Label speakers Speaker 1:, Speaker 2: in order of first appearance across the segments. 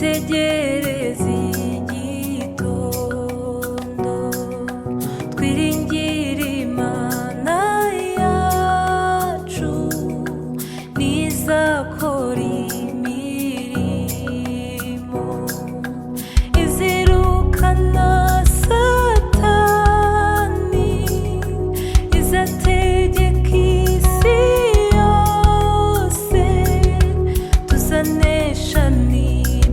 Speaker 1: dutegereze igitondo, twiringire Imana yacu nizakora imirimo izirukana Satani, izategeka isi yose, tuzanesha nidusaba,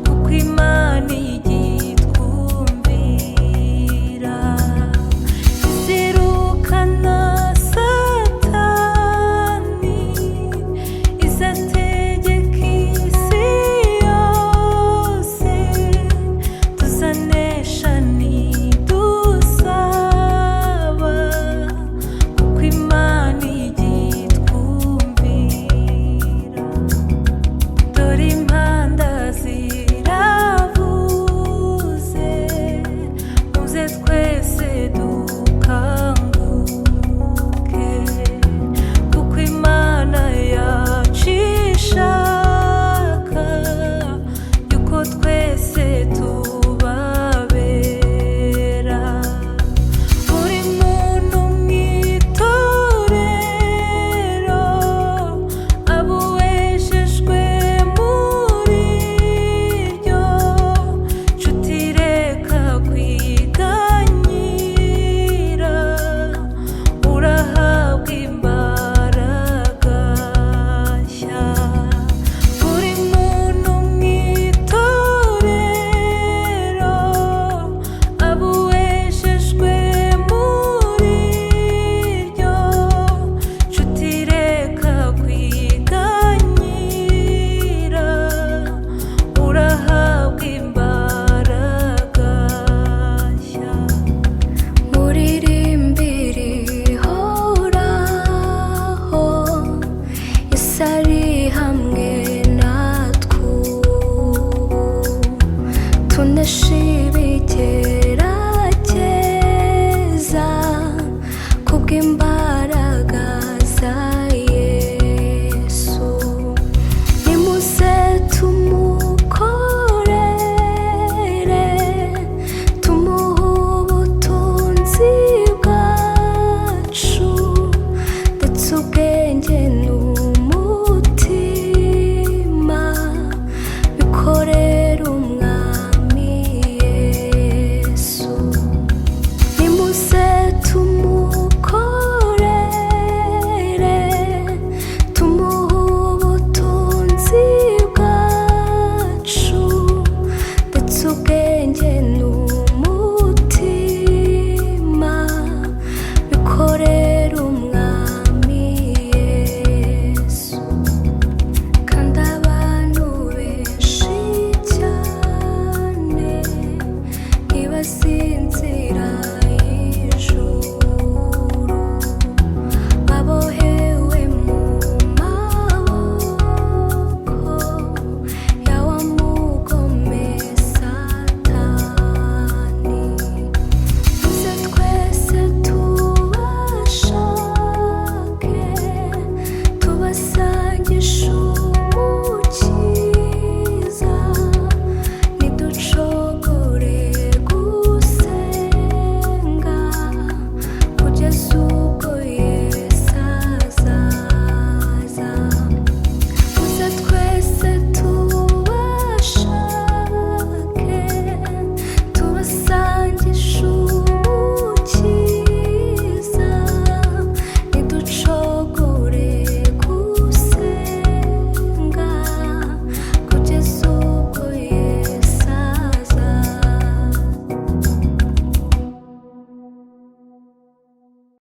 Speaker 1: kuko Imana igitwumvira. Izirukana Satani, izategeka isi yose, tuzanesha nidusaba, kuko Imana igitwumvira. Dore impanda ziravuze, muze twese dukanguke, kuko Imana yacu ishaka yuko twese tubabera. Buri muntu mu itorero aba uwejejwe muri ryo, nshuti reka kwiganyira, urahabwa imbaraga nshya. Buri muntu mu itorero aba uwejejwe muri ryo, nshuti reka kwiganyira, urahabwa imbaraga nshya. Muririmbire Uhoraho, Yesu ari